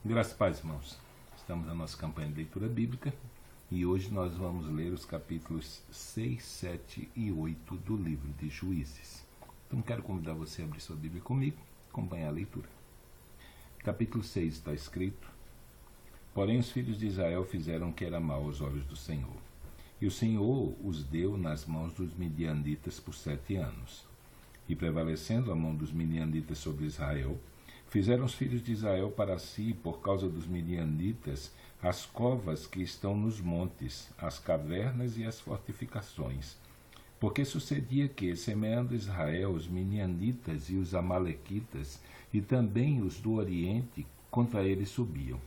Graças a paz, irmãos. Estamos na nossa campanha de leitura bíblica e hoje nós vamos ler os capítulos 6, 7 e 8 do livro de Juízes. Então quero convidar você a abrir sua Bíblia comigo e acompanhar a leitura. Capítulo 6 está escrito: Porém os filhos de Israel fizeram o que era mal aos olhos do Senhor. E o Senhor os deu nas mãos dos midianitas por 7 anos. E prevalecendo a mão dos midianitas sobre Israel, fizeram os filhos de Israel para si, por causa dos midianitas, as covas que estão nos montes, as cavernas e as fortificações. Porque sucedia que, semeando Israel, os midianitas e os amalequitas, e também os do Oriente, contra ele subiam.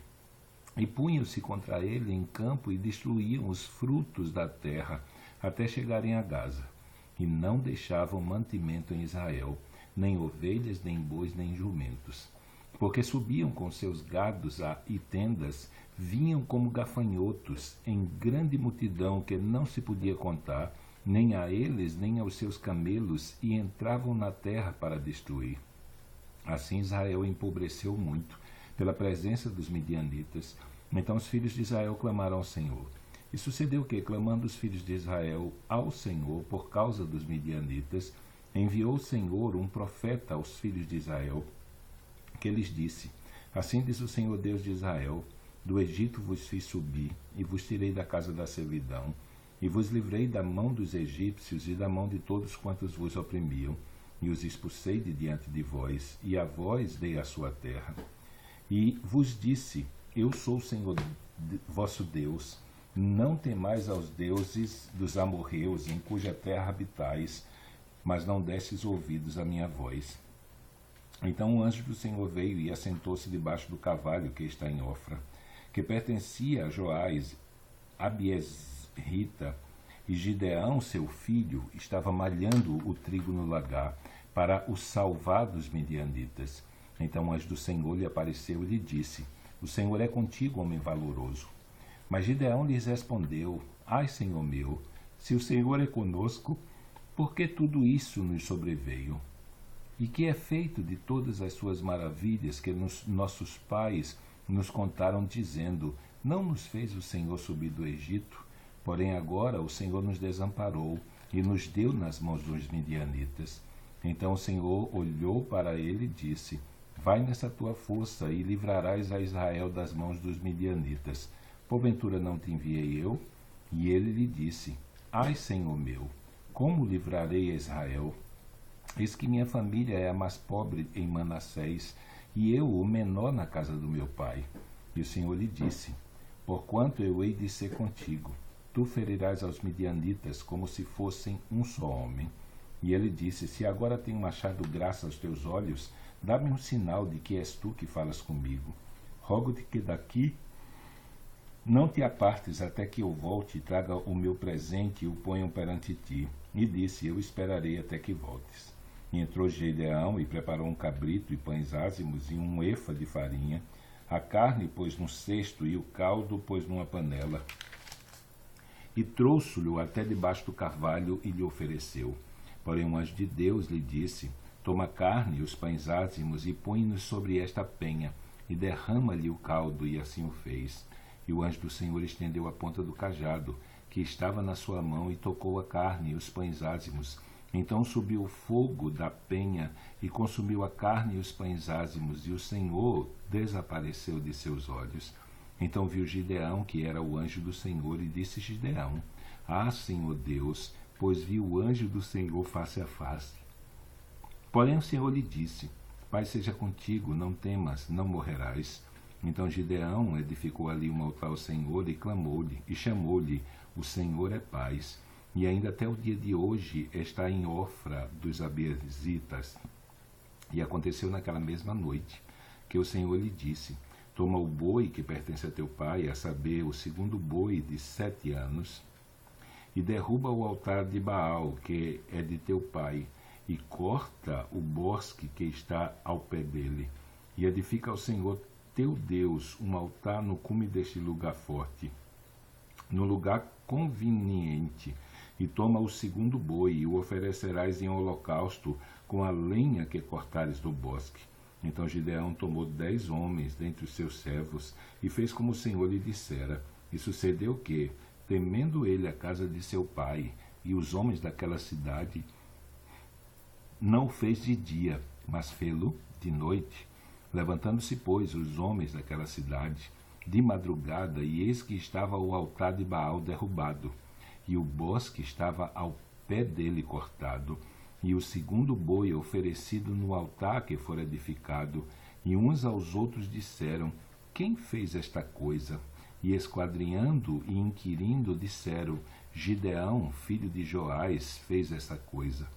E punham-se contra ele em campo e destruíam os frutos da terra, até chegarem a Gaza. E não deixavam mantimento em Israel, nem ovelhas, nem bois, nem jumentos. Porque subiam com seus gados e tendas, vinham como gafanhotos, em grande multidão que não se podia contar, nem a eles, nem aos seus camelos, e entravam na terra para destruir. Assim Israel empobreceu muito, pela presença dos midianitas. Então os filhos de Israel clamaram ao Senhor. E sucedeu que, clamando os filhos de Israel ao Senhor por causa dos midianitas, enviou o Senhor um profeta aos filhos de Israel, que lhes disse: Assim diz o Senhor Deus de Israel: Do Egito vos fiz subir, e vos tirei da casa da servidão, e vos livrei da mão dos egípcios e da mão de todos quantos vos oprimiam, e os expulsei de diante de vós, e a vós dei a sua terra. E vos disse: Eu sou o Senhor vosso Deus, não temais aos deuses dos amorreus, em cuja terra habitais, mas não destes ouvidos à minha voz. Então o anjo do Senhor veio e assentou-se debaixo do carvalho que está em Ofra, que pertencia a Joás, Abiesrita, e Gideão, seu filho, estava malhando o trigo no lagar, para o salvar dos midianitas. Então o anjo do Senhor lhe apareceu e lhe disse: O Senhor é contigo, homem valoroso. Mas Gideão lhes respondeu: Ai, Senhor meu, se o Senhor é conosco, por que tudo isso nos sobreveio? E que é feito de todas as suas maravilhas que nossos pais nos contaram, dizendo: Não nos fez o Senhor subir do Egito? Porém agora o Senhor nos desamparou e nos deu nas mãos dos midianitas. Então o Senhor olhou para ele e disse: Vai nessa tua força e livrarás a Israel das mãos dos midianitas. Porventura não te enviei eu? E ele lhe disse: Ai, Senhor meu, como livrarei a Israel? Eis que minha família é a mais pobre em Manassés, e eu o menor na casa do meu pai. E o Senhor lhe disse: Porquanto eu hei de ser contigo, tu ferirás aos midianitas como se fossem um só homem. E ele disse: Se agora tenho achado graça aos teus olhos, dá-me um sinal de que és tu que falas comigo. Rogo-te que daqui não te apartes até que eu volte e traga o meu presente e o ponham perante ti. E disse: Eu esperarei até que voltes. E entrou Gideão e preparou um cabrito e pães ázimos e um efa de farinha. A carne pôs num cesto e o caldo pôs numa panela. E trouxe-lhe até debaixo do carvalho e lhe ofereceu. Porém um anjo de Deus lhe disse: Toma a carne e os pães ázimos e põe-nos sobre esta penha, e derrama-lhe o caldo, e assim o fez. E o anjo do Senhor estendeu a ponta do cajado, que estava na sua mão, e tocou a carne e os pães ázimos. Então subiu o fogo da penha, e consumiu a carne e os pães ázimos, e o Senhor desapareceu de seus olhos. Então viu Gideão que era o anjo do Senhor, e disse Gideão: Ah, Senhor Deus, pois vi o anjo do Senhor face a face. Porém o Senhor lhe disse: Pai seja contigo, não temas, não morrerás. Então Gideão edificou ali um altar ao Senhor e clamou-lhe, e chamou-lhe: O Senhor é paz. E ainda até o dia de hoje está em Ofra dos Abiesitas. E aconteceu naquela mesma noite que o Senhor lhe disse: Toma o boi que pertence a teu pai, a saber, o segundo boi de 7 anos, e derruba o altar de Baal, que é de teu pai, e corta o bosque que está ao pé dele, e edifica ao Senhor teu Deus um altar no cume deste lugar forte, no lugar conveniente, e toma o segundo boi, e o oferecerás em holocausto com a lenha que cortares do bosque. Então Gideão tomou 10 homens dentre os seus servos e fez como o Senhor lhe dissera. E sucedeu que, temendo ele a casa de seu pai e os homens daquela cidade, não o fez de dia, mas fê-lo de noite. Levantando-se, pois, os homens daquela cidade, de madrugada, e eis que estava o altar de Baal derrubado, e o bosque estava ao pé dele cortado, e o segundo boi oferecido no altar que fora edificado, e uns aos outros disseram, quem fez esta coisa? E esquadrinhando e inquirindo, disseram, Gideão, filho de Joás, fez essa coisa.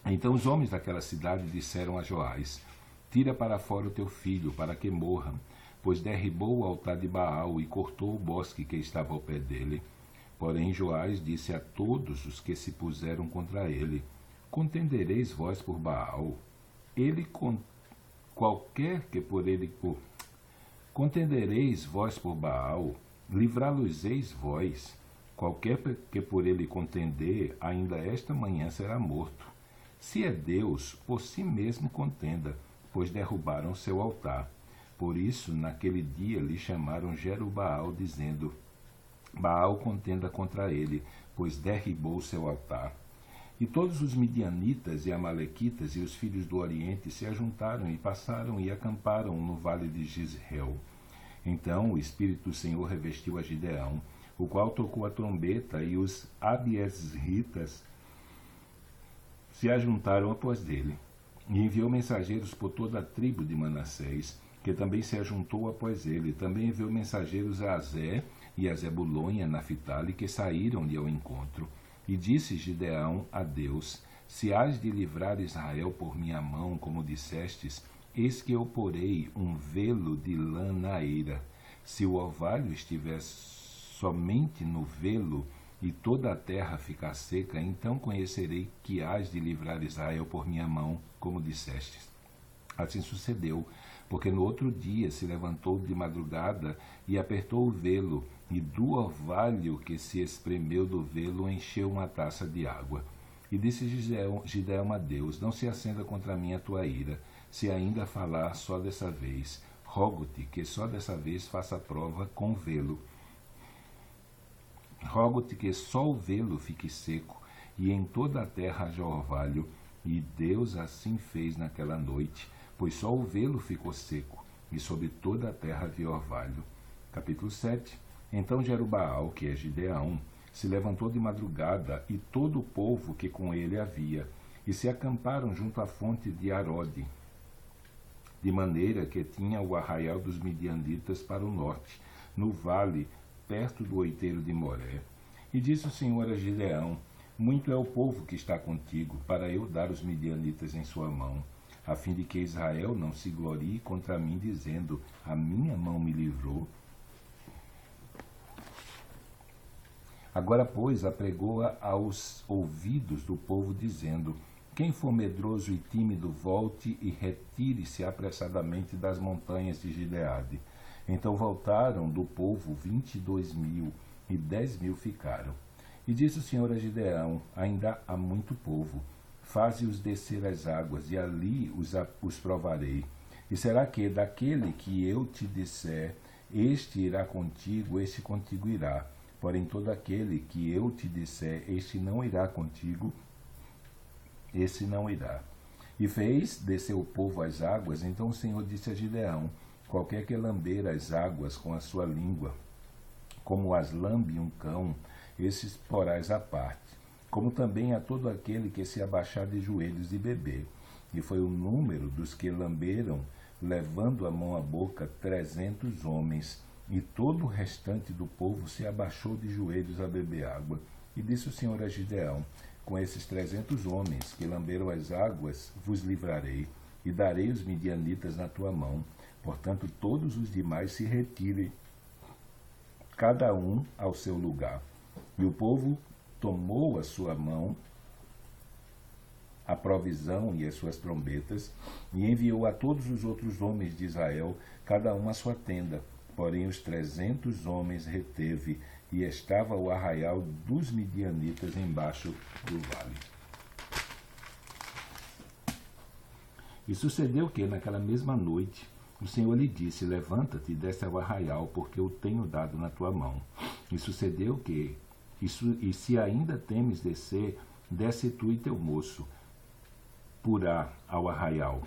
Então os homens daquela cidade disseram a Joás, tira para fora o teu filho, para que morra, pois derribou o altar de Baal e cortou o bosque que estava ao pé dele. Porém Joás disse a todos os que se puseram contra ele, contendereis vós por Baal? Contendereis vós por Baal? Livrá-los-eis vós? Qualquer que por ele contender, ainda esta manhã será morto. Se é Deus, por si mesmo contenda, pois derrubaram seu altar. Por isso, naquele dia lhe chamaram Jerubaal, dizendo, Baal contenda contra ele, pois derribou seu altar. E todos os midianitas e amalequitas e os filhos do Oriente se ajuntaram e passaram e acamparam no vale de Jezreel. Então o Espírito do Senhor revestiu a Gideão, o qual tocou a trombeta, e os abiesritas se ajuntaram após dele. E enviou mensageiros por toda a tribo de Manassés, que também se ajuntou após ele. Também enviou mensageiros a Azé e a Zebulon e a Naphtali, que saíram-lhe ao encontro. E disse Gideão a Deus, se hás de livrar Israel por minha mão, como dissestes, eis que eu porei um velo de lã na eira. Se o orvalho estiver somente no velo, e toda a terra ficar seca, então conhecerei que hás de livrar Israel por minha mão, como dissestes. Assim sucedeu, porque no outro dia se levantou de madrugada e apertou o velo, e do orvalho que se espremeu do velo encheu uma taça de água. E disse Gideão a Deus, não se acenda contra mim a tua ira, se ainda falar só dessa vez. Rogo-te que só dessa vez faça prova com velo. Rogo-te que só o velo fique seco, e em toda a terra haja orvalho. E Deus assim fez naquela noite, pois só o velo ficou seco, e sobre toda a terra havia orvalho. Capítulo 7. Então Jerubaal, que é Gideão, se levantou de madrugada, e todo o povo que com ele havia, e se acamparam junto à fonte de Arode, de maneira que tinha o arraial dos midianitas para o norte, no vale, perto do outeiro de Moré. E disse o Senhor a Gideão, muito é o povo que está contigo, para eu dar os midianitas em sua mão, a fim de que Israel não se glorie contra mim, dizendo, a minha mão me livrou. Agora, pois, apregou-a aos ouvidos do povo, dizendo, quem for medroso e tímido, volte e retire-se apressadamente das montanhas de Gileade. Então voltaram do povo 22.000, e 10.000 ficaram. E disse o Senhor a Gideão, ainda há muito povo, faze-os descer as águas, e ali os provarei. E será que daquele que eu te disser, este irá contigo, este contigo irá. Porém todo aquele que eu te disser, este não irá contigo, esse não irá. E fez descer o povo às águas. Então o Senhor disse a Gideão, qualquer que lamber as águas com a sua língua, como as lambe um cão, esses porás à parte, como também a todo aquele que se abaixar de joelhos e beber. E foi o número dos que lamberam, levando a mão à boca, 300 homens, e todo o restante do povo se abaixou de joelhos a beber água. E disse o Senhor a Gideão, com esses 300 homens que lamberam as águas, vos livrarei, e darei os midianitas na tua mão. Portanto, todos os demais se retirem, cada um ao seu lugar. E o povo tomou a sua mão a provisão e as suas trombetas, e enviou a todos os outros homens de Israel, cada um a sua tenda. Porém os 300 homens reteve, e estava o arraial dos midianitas embaixo do vale. E sucedeu que, naquela mesma noite, o Senhor lhe disse: levanta-te e desce ao arraial, porque eu tenho dado na tua mão. E sucedeu que, e se ainda temes descer, desce tu e teu moço, Purá, ao arraial,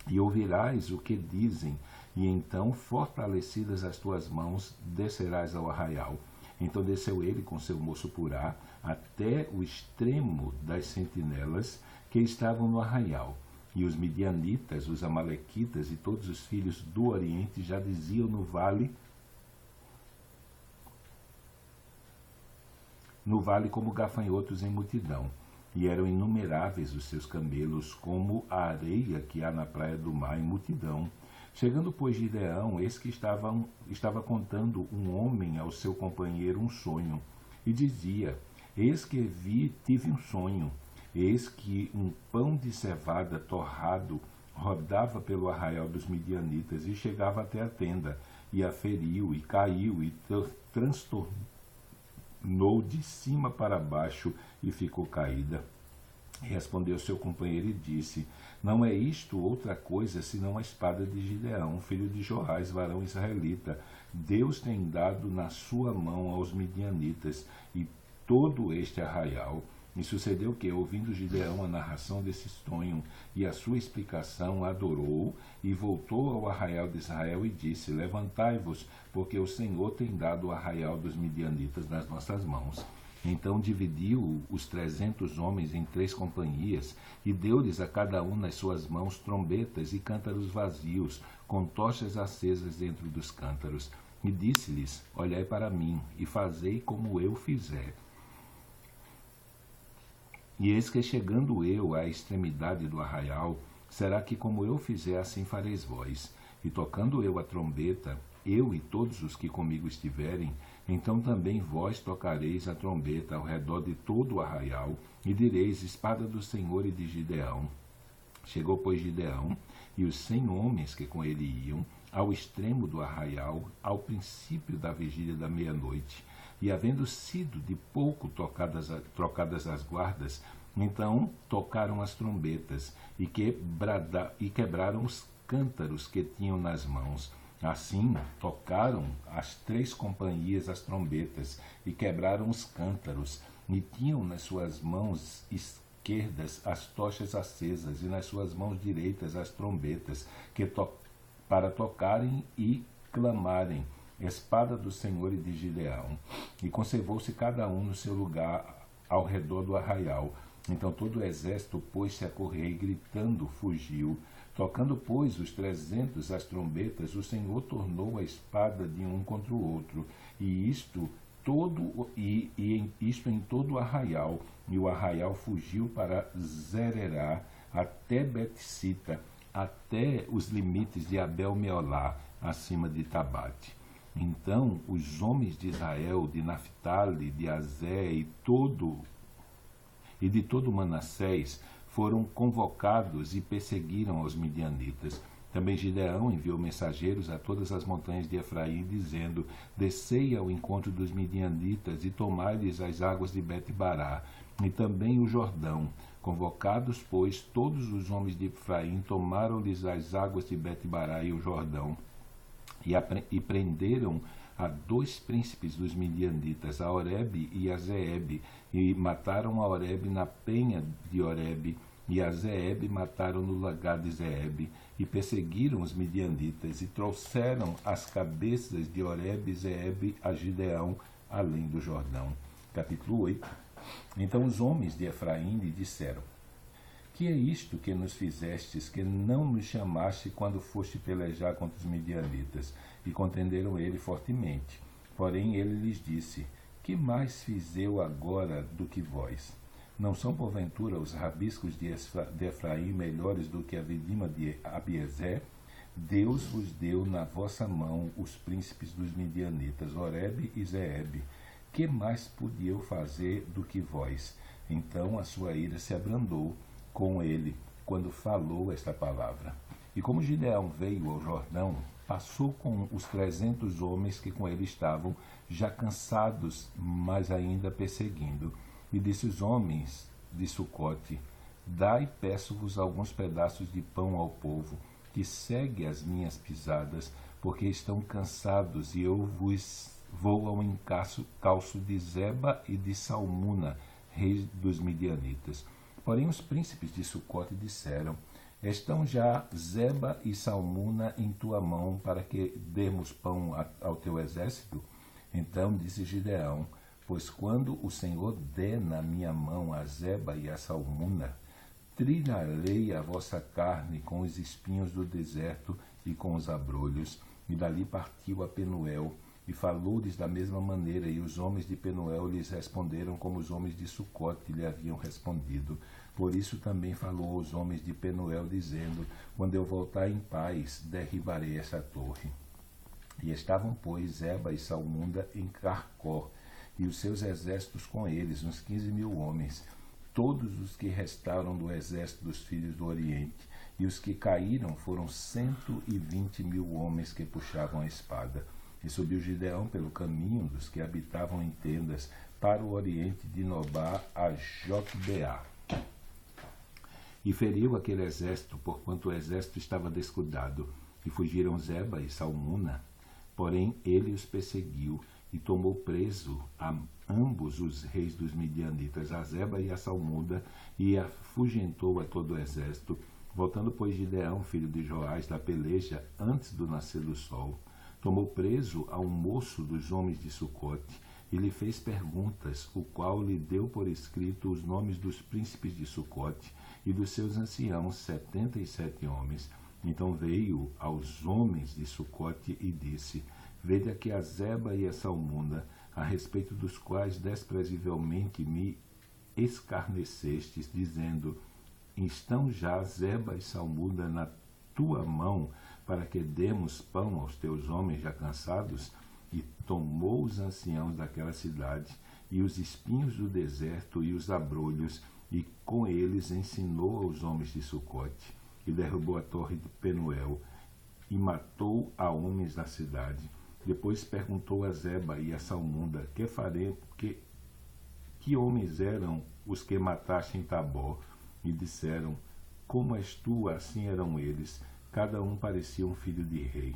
e ouvirás o que dizem, e então, fortalecidas as tuas mãos, descerás ao arraial. Então desceu ele com seu moço Purá até o extremo das sentinelas que estavam no arraial. E os midianitas, os amalequitas e todos os filhos do Oriente já diziam no vale como gafanhotos em multidão, e eram inumeráveis os seus camelos, como a areia que há na praia do mar em multidão. Chegando, pois, Gideão, eis que estava contando um homem ao seu companheiro um sonho, e dizia: eis que tive um sonho, eis que um pão de cevada torrado rodava pelo arraial dos midianitas e chegava até a tenda, e a feriu, e caiu, e transtornou de cima para baixo, e ficou caída. Respondeu seu companheiro e disse: não é isto outra coisa senão a espada de Gideão, filho de Joás, varão israelita. Deus tem dado na sua mão aos midianitas e todo este arraial. E sucedeu que, ouvindo Gideão a narração desse sonho e a sua explicação, adorou e voltou ao arraial de Israel e disse: levantai-vos, porque o Senhor tem dado o arraial dos midianitas nas nossas mãos. Então dividiu os 300 homens em 3 companhias, e deu-lhes a cada um nas suas mãos trombetas e cântaros vazios, com tochas acesas dentro dos cântaros. E disse-lhes: olhai para mim, e fazei como eu fizer. E eis que, chegando eu à extremidade do arraial, será que como eu fizer, assim fareis vós. E tocando eu a trombeta, eu e todos os que comigo estiverem, então também vós tocareis a trombeta ao redor de todo o arraial, e direis: espada do Senhor e de Gideão. Chegou, pois, Gideão e os 100 homens que com ele iam ao extremo do arraial, ao princípio da vigília da meia-noite, e havendo sido de pouco trocadas as guardas, então tocaram as trombetas e quebraram os cântaros que tinham nas mãos. Assim tocaram as 3 companhias as trombetas e quebraram os cântaros, e tinham nas suas mãos esquerdas as tochas acesas, e nas suas mãos direitas as trombetas, para tocarem e clamarem: espada do Senhor e de Gideão. E conservou-se cada um no seu lugar ao redor do arraial. Então todo o exército pôs-se a correr, e gritando fugiu. Tocando, pois, os 300 as trombetas, o Senhor tornou a espada de um contra o outro, e isto em todo o arraial. E o arraial fugiu para Zererá, até Betsita, até os limites de Abel-Meolá, acima de Tabate. Então os homens de Israel, de Naphtali, de Azé e de todo Manassés foram convocados e perseguiram os midianitas. Também Gideão enviou mensageiros a todas as montanhas de Efraim, dizendo: descei ao encontro dos midianitas e tomai-lhes as águas de Bet-Bará, e também o Jordão. Convocados, pois, todos os homens de Efraim, tomaram-lhes as águas de Bet-Bará e o Jordão, e prenderam a 2 príncipes dos midianitas, a Oreb e a Zeeb, e mataram a Oreb na penha de Oreb, e a Zeeb mataram no lagar de Zeeb, e perseguiram os midianitas, e trouxeram as cabeças de Oreb e Zeeb a Gideão, além do Jordão. Capítulo 8. Então os homens de Efraim lhe disseram: que é isto que nos fizestes, que não nos chamaste quando foste pelejar contra os midianitas? E contenderam ele fortemente. Porém ele lhes disse: que mais fiz eu agora do que vós? Não são porventura os rabiscos de Efraim melhores do que a vidima de Abiezer? Deus vos deu na vossa mão os príncipes dos midianitas, Oreb e Zeeb. Que mais pude eu fazer do que vós? Então a sua ira se abrandou com ele, quando falou esta palavra. E como Gideão veio ao Jordão, passou com os 300 homens que com ele estavam, já cansados, mas ainda perseguindo. E disse os homens de Sucote: Dai, peço-vos, alguns pedaços de pão ao povo, que segue as minhas pisadas, porque estão cansados, e eu vos vou ao encalço de Zeba e de Salmuna, reis dos midianitas. Porém os príncipes de Sucote disseram: estão já Zeba e Salmuna em tua mão, para que demos pão ao teu exército? Então disse Gideão: pois quando o Senhor der na minha mão a Zeba e a Salmuna, trilharei a vossa carne com os espinhos do deserto e com os abrolhos. E dali partiu a Penuel, e falou-lhes da mesma maneira, e os homens de Penuel lhes responderam como os homens de Sucote lhe haviam respondido. Por isso também falou aos homens de Penuel, dizendo: quando eu voltar em paz, derribarei essa torre. E estavam, pois, Zeba e Salmunda em Carcor, e os seus exércitos com eles, uns 15.000 homens, todos os que restaram do exército dos filhos do Oriente, e os que caíram foram 120.000 homens que puxavam a espada. E subiu Gideão pelo caminho dos que habitavam em tendas para o oriente de Nobá a Jotbeá. E feriu aquele exército, porquanto o exército estava descuidado. E fugiram Zeba e Salmuna, porém ele os perseguiu, e tomou preso a ambos os reis dos midianitas, a Zeba e a Salmuna, e afugentou a todo o exército. Voltando, pois, Gideão, filho de Joás, da peleja, antes do nascer do sol, tomou preso a um moço dos homens de Sucote, e lhe fez perguntas, o qual lhe deu por escrito os nomes dos príncipes de Sucote e dos seus anciãos, 77 homens. Então veio aos homens de Sucote e disse: vede aqui a Zeba e a Salmuna, a respeito dos quais desprezivelmente me escarnecestes, dizendo: estão já Zeba e Salmuna na tua mão, para que demos pão aos teus homens já cansados? E tomou os anciãos daquela cidade, e os espinhos do deserto, e os abrolhos, e com eles ensinou aos homens de Sucote, e derrubou a torre de Penuel, e matou a homens da cidade. Depois perguntou a Zeba e a Salmunda: que farei, que homens eram os que mataste em Tabor? E disseram: como és tu, assim eram eles, cada um parecia um filho de rei.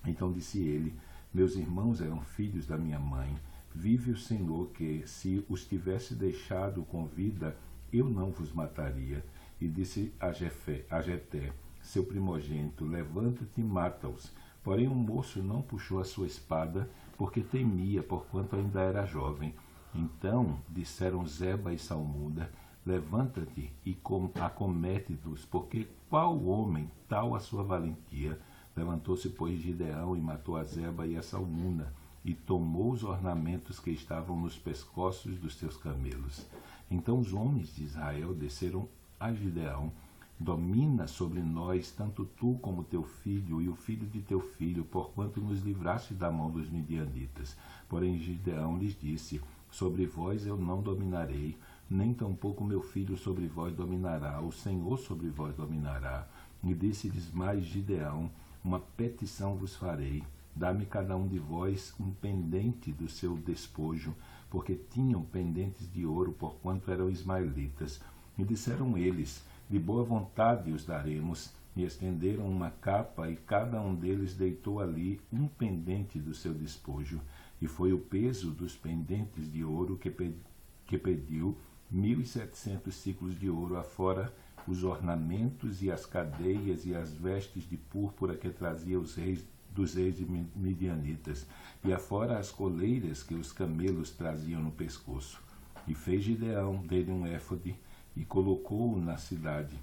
Então disse ele: meus irmãos eram filhos da minha mãe. Vive o Senhor, que, se os tivesse deixado com vida, eu não vos mataria. E disse a Jeté, seu primogênito: levanta-te e mata-os. Porém o moço não puxou a sua espada, porque temia, porquanto ainda era jovem. Então disseram Zeba e Salmunda: levanta-te e acomete-os, porque qual homem tal a sua valentia? Levantou-se, pois, Gideão e matou a Zeba e a Salmuna, e tomou os ornamentos que estavam nos pescoços dos seus camelos. Então os homens de Israel desceram a Gideão: domina sobre nós tanto tu como teu filho e o filho de teu filho, porquanto nos livraste da mão dos midianitas. Porém Gideão lhes disse: sobre vós eu não dominarei, nem tampouco meu filho sobre vós dominará, o Senhor sobre vós dominará. E disse-lhes mais Gideão: uma petição vos farei, dá-me cada um de vós um pendente do seu despojo, porque tinham pendentes de ouro, porquanto eram ismaelitas. E disseram eles: de boa vontade os daremos. E estenderam uma capa, e cada um deles deitou ali um pendente do seu despojo. E foi o peso dos pendentes de ouro que pediu 1.700 ciclos de ouro, afora os ornamentos e as cadeias e as vestes de púrpura que trazia os reis dos reis midianitas, e afora as coleiras que os camelos traziam no pescoço. E fez Gideão dele um éfode, e colocou-o na cidade,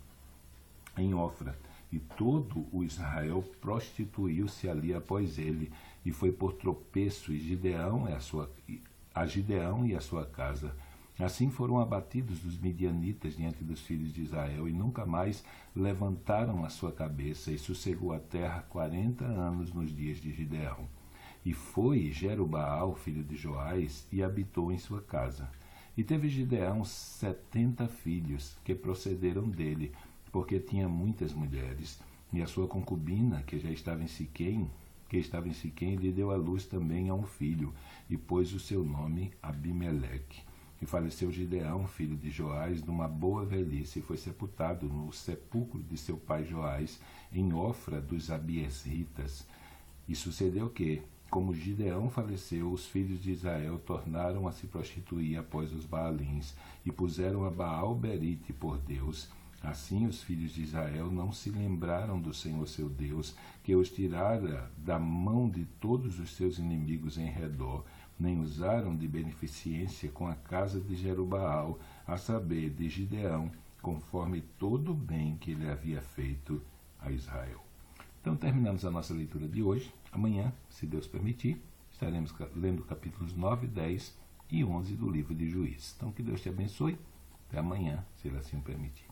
em Ofra. E todo o Israel prostituiu-se ali após ele, e foi por tropeço a Gideão e a sua casa. Assim foram abatidos os midianitas diante dos filhos de Israel, e nunca mais levantaram a sua cabeça, e sossegou a terra 40 anos nos dias de Gideão. E foi Jerubaal, filho de Joás, e habitou em sua casa. E teve Gideão 70 filhos, que procederam dele, porque tinha muitas mulheres. E a sua concubina, que estava em Siquém, lhe deu à luz também a um filho, e pôs o seu nome Abimeleque. E faleceu Gideão, filho de Joás, numa boa velhice, e foi sepultado no sepulcro de seu pai Joás, em Ofra dos Abiesritas. E sucedeu que, como Gideão faleceu, os filhos de Israel tornaram a se prostituir após os Baalins, e puseram a Baal-berite por Deus. Assim os filhos de Israel não se lembraram do Senhor seu Deus, que os tirara da mão de todos os seus inimigos em redor, nem usaram de beneficência com a casa de Jerubaal, a saber, de Gideão, conforme todo o bem que ele havia feito a Israel. Então terminamos a nossa leitura de hoje. Amanhã, se Deus permitir, estaremos lendo capítulos 9, 10 e 11 do livro de Juízes. Então que Deus te abençoe. Até amanhã, se Ele assim o permitir.